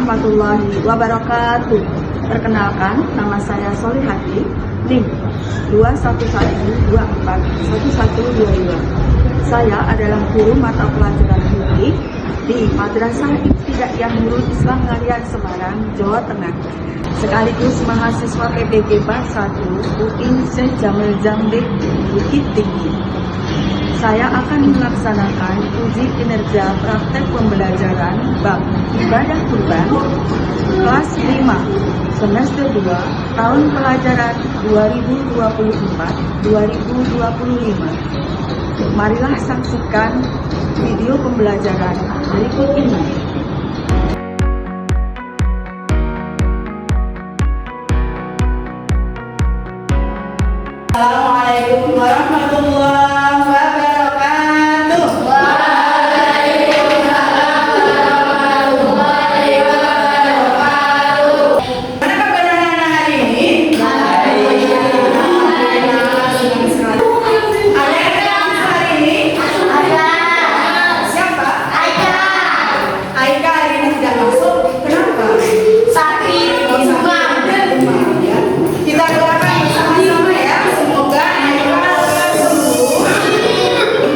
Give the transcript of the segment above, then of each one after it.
warahmatullahi wabarakatuh. Perkenalkan, nama saya Solihati, NIM 211241122. Saya adalah guru mata pelajaran fikih di Madrasah Ibtidaiyah Nurul Islam Ngalian Semarang, Jawa Tengah. Sekaligus mahasiswa PPG Bab 1 UI Syekh Jamil Jambil Bukit Tinggi. Saya akan melaksanakan uji kinerja praktek pembelajaran bab ibadah kurban kelas 5 semester 2 tahun pelajaran 2024-2025. Marilah saksikan video pembelajaran berikut ini. Assalamualaikum warahmatullahi wabarakatuh. Waalaikumsalam warahmatullahi wabarakatuh. Mana kabar anak-anak hari ini? Baik. Ada yang kelas hari ini? Ada. Siapa? Aika. Aika hari ini tidak masuk. Kenapa? Sakit. Demam ya. Kita doakan bersama-sama ya. Semoga Aika sembuh,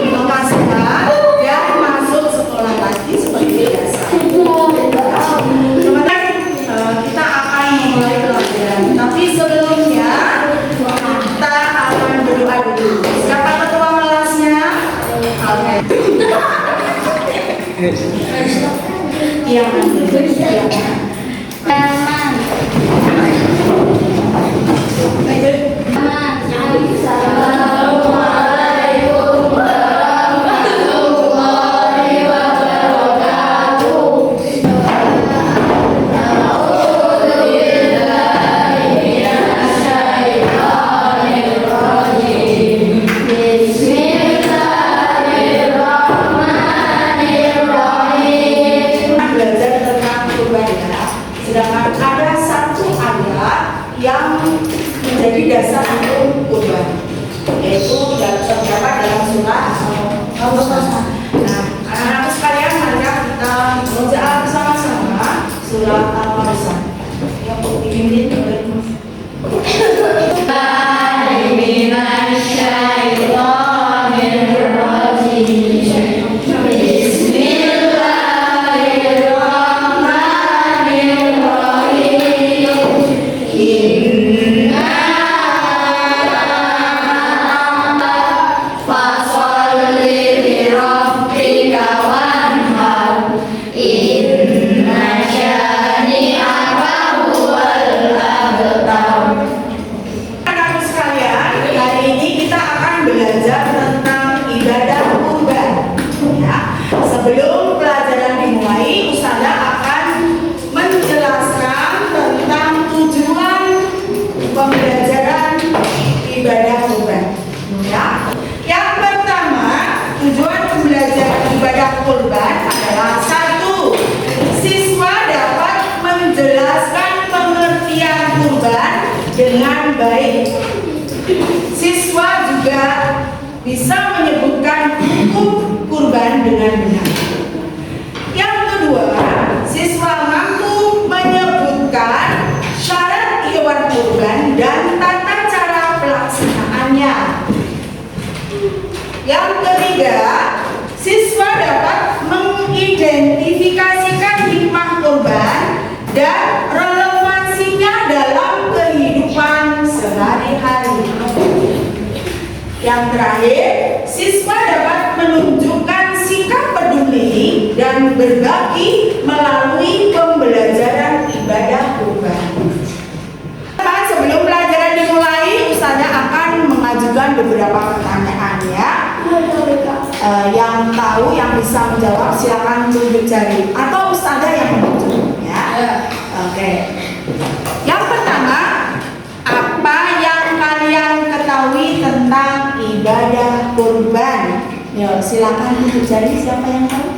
lekas sehat, dan masuk sekolah lagi seperti biasa. Teman-teman, kita akan memulai pelajaran. Tapi sebelumnya kita akan berdoa dulu. Siapa ketua kelasnya? Oke. Iya, belajar tentang kurban ya. Sedangkan ada satu ayat yang menjadi dasar untuk kurban, yaitu terdapat dalam surat Al-Baqarah. Nah, anak-anak sekalian, mari kita baca bersama-sama surat Al-Baqarah. Yang dipimpin oleh anak-anak sekalian. Hari ini kita akan belajar tentang ibadah kurban. Ya. Sebelum pelajaran dimulai, Ustazah akan menjelaskan tentang tujuan pembelajaran ibadah kurban. Ya. Yang pertama, tujuan pembelajaran ibadah kurban adalah satu, siswa dapat menjelaskan pengertian kurban dengan baik. Siswa juga bisa menyebutkan hukum kurban dengan benar. Yang kedua, siswa mampu menyebutkan syarat hewan kurban dan tata cara pelaksanaannya. Yang ketiga, siswa dapat mengidentifikasikan hikmah kurban dan relevansinya dalam kehidupan sehari-hari. Yang terakhir, siswa dapat menunjukkan sikap peduli dan berbagi melalui pembelajaran ibadah kurban. Sebelum pelajaran dimulai, Ustazah akan mengajukan beberapa pertanyaan ya. Yang tahu, yang bisa menjawab silakan tunjuk jari atau Ustazah yang menunjuk ya. Oke. Yang pertama, apa yang kalian ketahui tentang ibadah kurban? Yo, silakan tunjuk jari siapa yang tahu.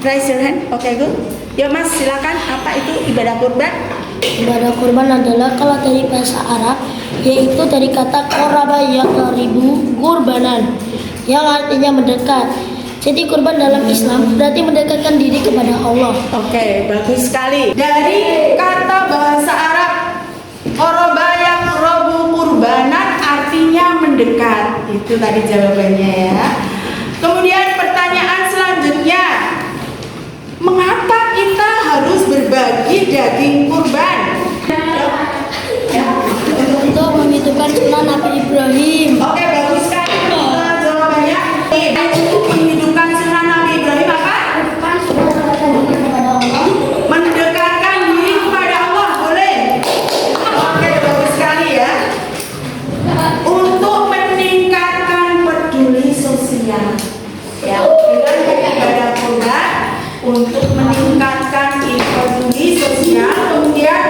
Raise your hand. Oke, good. Ya Mas, silakan. Apa itu ibadah kurban? Ibadah kurban adalah kalau dari bahasa Arab, yaitu dari kata koraba yaqribu kurbanan, yang artinya mendekat. Jadi kurban dalam Islam berarti mendekatkan diri kepada Allah. Oke, bagus sekali. Dari kata bahasa Arab qoroba yang robu kurbanan artinya mendekat. Itu tadi jawabannya ya. Kemudian pertanyaan selanjutnya, mengapa kita harus berbagi daging kurban? Untuk menghidupkan sunnah Nabi Ibrahim. Oke, bagus sekali jawabannya. Untuk menghidupkan sunnah Nabi Ibrahim apa? Mendekatkan diri kepada Allah, boleh? Oke, bagus sekali ya. Untuk meningkatkan peduli sosial, ya, dengan ibadah kurban untuk meningkatkan peduli sosial, kemudian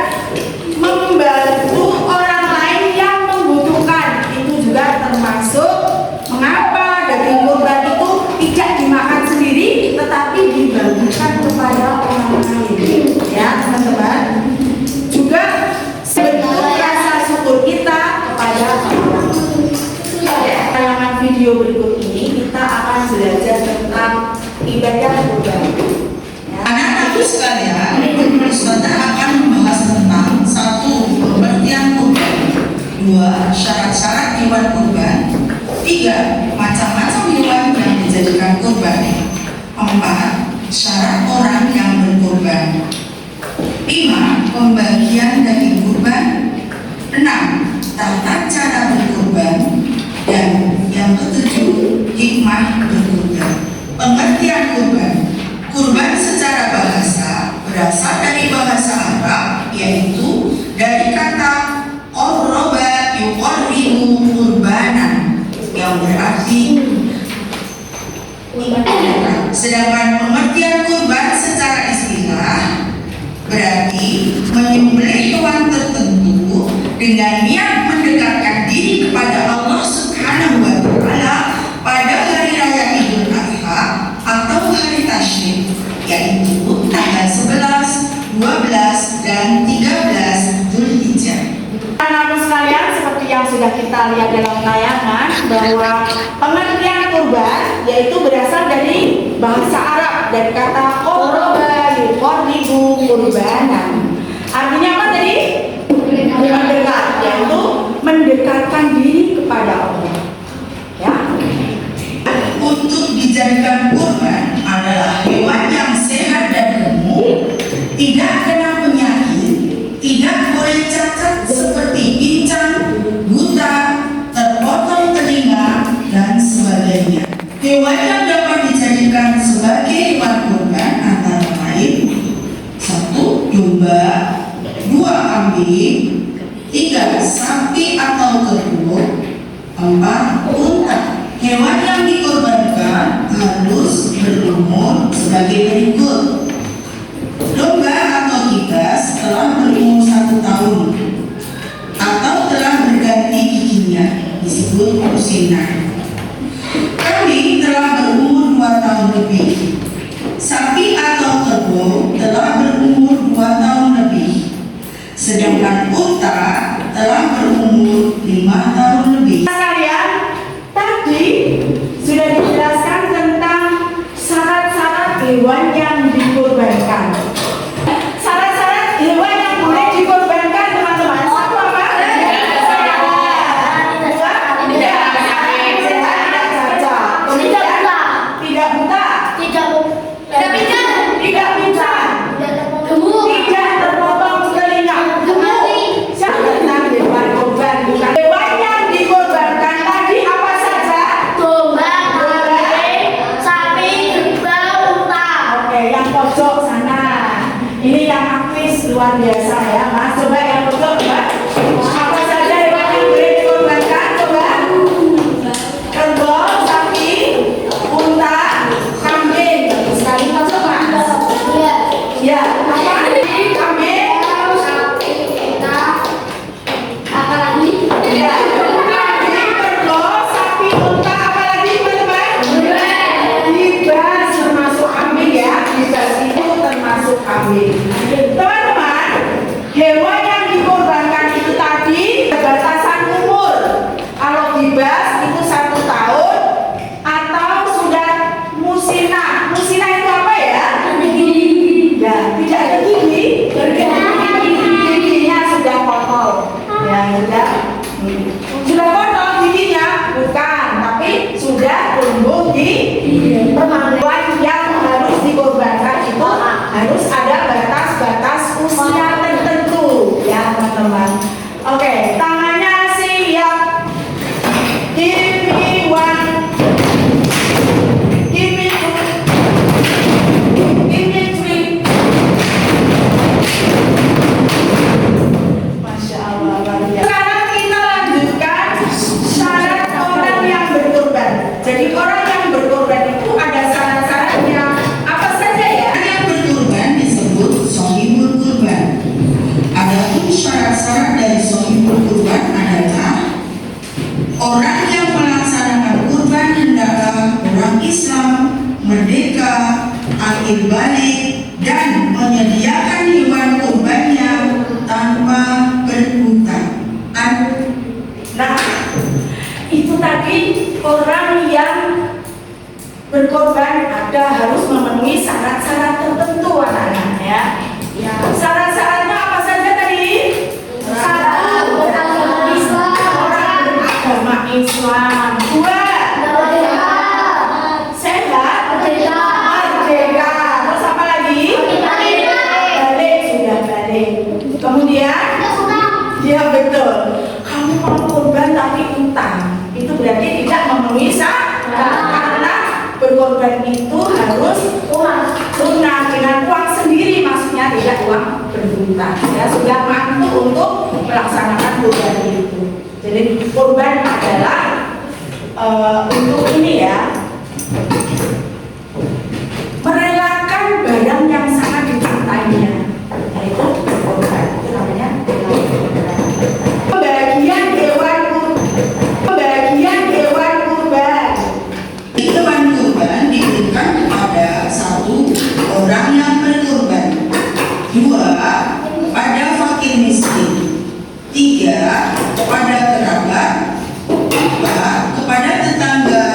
membantu orang lain yang membutuhkan. Itu juga termasuk mengapa daging kurban itu tidak dimakan sendiri, tetapi dibagikan kepada orang lain, ya teman-teman. Juga sebentuk rasa syukur kita kepada Allah. Tayangan video berikut ini kita akan belajar tentang ibadah kurban. Ya. Anak-anakku sekalian, saudara akan membahas tentang 1. Pengertian kurban, 2. Syarat-syarat hewan kurban, 3. Macam-macam hewan yang dijadikan kurban, 4. Syarat orang yang berkurban, 5. Pembagian daging kurban, 6. Tata cara berkurban, dan yang ke-7 hikmah berkurban. Pengertian kurban. Kurban secara bahasa berasal dari bahasa Arab, yaitu dari kata qurba yuqarribu kurbanan, yang berarti sedangkan pengertian kurban secara istilah berarti menyembelih hewan tertentu dengan niat mendekatkan diri kepada Allah Subhanahu wa Ta'ala pada hari raya Idul Adha atau hari tasyrik, yaitu tanggal 11, 12, dan 13 Dzulhijjah. Anak-anak sekalian, seperti yang sudah kita lihat dalam tayangan, bahwa pengertian kurban yaitu berasal dari bahasa Arab, dari kata qurba yuqarribu kurbanan. Artinya apa tadi? Mendekat, yaitu mendekatkan diri kepada Allah. Ya. Untuk dijadikan kurban adalah hewan yang sehat dan gemuk, tidak kena penyakit, tidak boleh cacat seperti pincang, buta, terpotong telinga, dan sebagainya. Hewan yang dapat dijadikan sebagai hewan kurban antara lain 1. Domba, 2. Kambing, 3. Sapi atau kerbau, 4. Unta. Hewan yang dikorbankan harus berumur sebagai berikut. Domba atau kibas telah berumur 1 tahun atau telah berganti giginya, disebut usinan. Kambing telah berumur 2 tahun lebih. Sapi atau kerbau telah berumur 2 tahun lebih. Sedangkan unta telah berumur 5 tahun lebih. Sekalian, tadi sudah dijelaskan tentang syarat-syarat hewan yang dikorbankan. Syarat-syarat hewan yang boleh dikorbankan, teman-teman. 1 apa? Tidak cacat. Kemudian tidak buta. Tidak pincang. Tidak terpotong telinga. Tentang hewan kurban, bukan hewan yang dikorbankan tadi apa saja? Sapi, kerbau, unta. Oke, yang pojok sana. Ini yang aktif luar biasa ya, Mas. Coba yang pojok, Mbak. Apa saja hewan yang boleh dikorbankan? Coba. Kerbau, sapi, unta, kambing. Sekali masuk, Mas. Ya, apa? Kambing. Ya, kambing, kerbau, sapi, unta, apa lagi, teman-teman? Kibas termasuk kambing ya. Kibas itu termasuk kambing. Teman-teman, hewan yang dikorbankan itu tadi batasan umur. Kalau kibas itu 1 tahun atau sudah tumbuh di hewan yang harus dikorbankan itu harus ada batas-batas usia tertentu ya teman-teman. Oke, tangannya siap. Give me one, give me two, give me three. Masya Allah, luar biasa. Sekarang kita lanjutkan syarat orang yang berkorban. Jadi orang yang berkorban itu ada syarat-syaratnya. Apa saja ya? Orang yang berkorban disebut sohibul kurban. Adapun syarat-syarat dari sohibul kurban adalah orang yang melaksanakan kurban hendaklah orang Islam, merdeka, akil balik, dan menyediakan hewan kurbannya tanpa berhutang. Nah, itu tadi orang yang berkorban ada harus memenuhi syarat-syarat tertentu anak-anak ya. Syarat-syaratnya apa saja tadi? Satu, orang beragama Islam. Dua, sehat, merdeka. Terus apa lagi? Balik, sudah balik. Kemudian, ya betul. Kamu mau korban tapi utang, itu berarti tidak memenuhi syarat karena berkorban itu harus lunas dengan uang sendiri, maksudnya tidak uang berhutang. Ya sudah mampu untuk melaksanakan kurban itu. Jadi kurban adalah untuk ini ya, merelakan barang yang sangat dicintainya, yaitu kurban. Itu namanya pembagian hewan kurban. Hewan kurban diberikan kepada satu orang yang berkorban, dua pada fakir miskin, tiga kepada kerabat, empat kepada tetangga,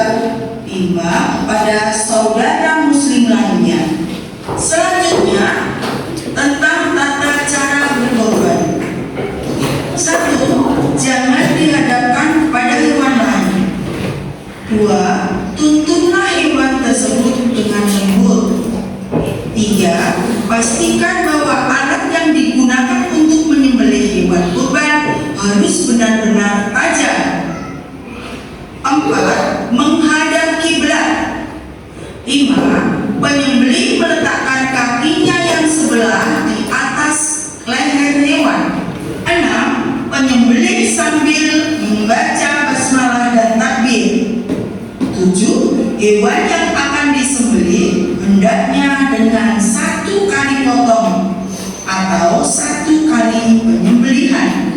lima kepada saudara muslim lainnya. Selanjutnya tentang tata cara berkorban. Satu, jangan dihadapkan kepada hewan lain. Dua, tuntunlah hewan tersebut dengan lembut. Tiga, pastikan bahwa alat yang digunakan untuk menyembelih hewan kurban harus benar-benar tajam. Empat, menghadap kiblat. Lima, penyembelih meletakkan kakinya yang sebelah di atas leher hewan. Enam, penyembelih sambil membaca basmalah dan takbir. Tujuh, hewan yang akan disembelih hendaknya dengan satu kali potong atau satu kali penyembelihan.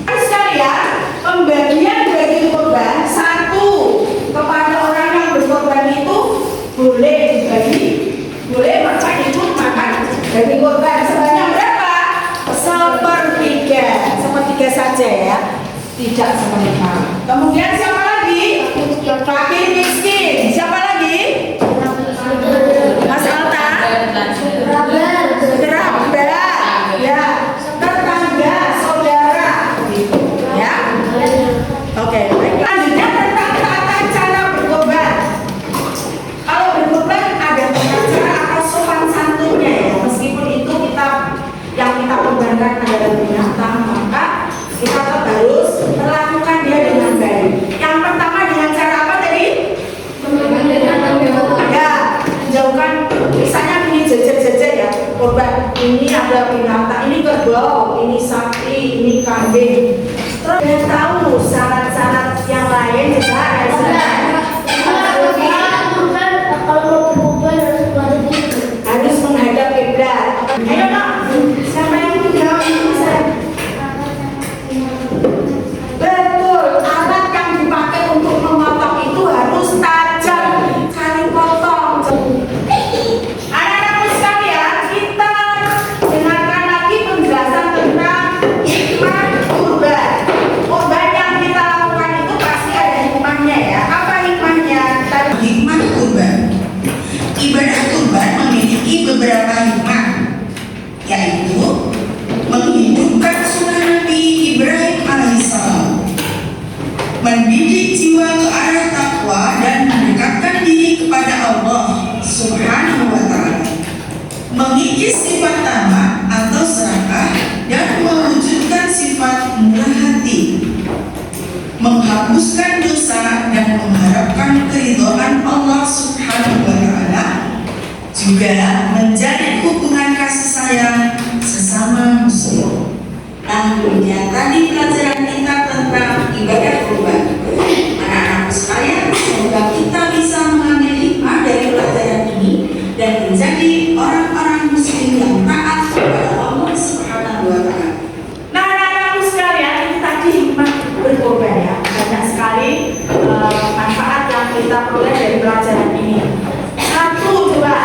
Sekalian, pembagian daging kurban satu kepada orang yang berkorban itu boleh dibagi, boleh makan itu makan daging kurban sebanyak berapa? Sepertiga saja ya, tidak seperlima. Kemudian siapa lagi? Fakir miskin. Siapa lagi? Mas Alta? Kerabat, ya, tetangga, saudara, gitu, ya. Oke, baik. Selanjutnya tentang tata cara berkorban. Kalau berkorban ada tata cara atau sopan santunnya ya. Meskipun itu yang kita korbankan adalah binatang, maka kita tetap harus melakukan dia dengan baik. Yang pertama dengan cara apa tadi? keridhaan Allah Subhanahu wa Ta'ala, juga menjadi hubungan kasih sayang sesama muslim. Nah, demikian tadi pelajaran kita tentang ibadah kurban. Anak-anakku sekalian, semoga kita bisa mengambil hikmah dari pelajaran ini dan menjadi orang-orang muslim yang taat kepada Allah Subhanahu wa Ta'ala. Nah, anak-anakku sekalian, ini tadi hikmah berkorban ya. Banyak sekali manfaat yang kita peroleh dari pelajaran ini. Satu, coba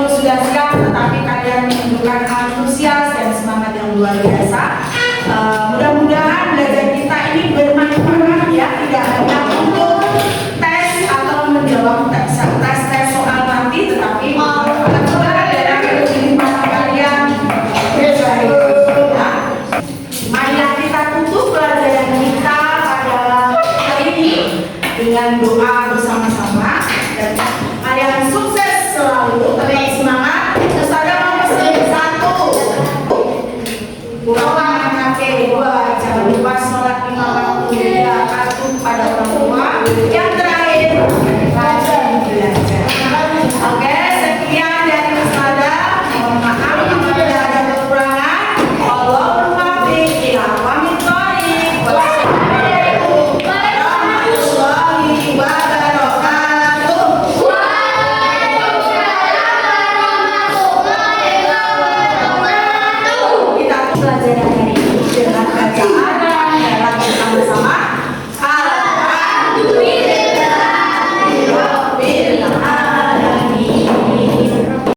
sudah siap, tetapi kalian menunjukkan antusias dan semangat yang luar biasa.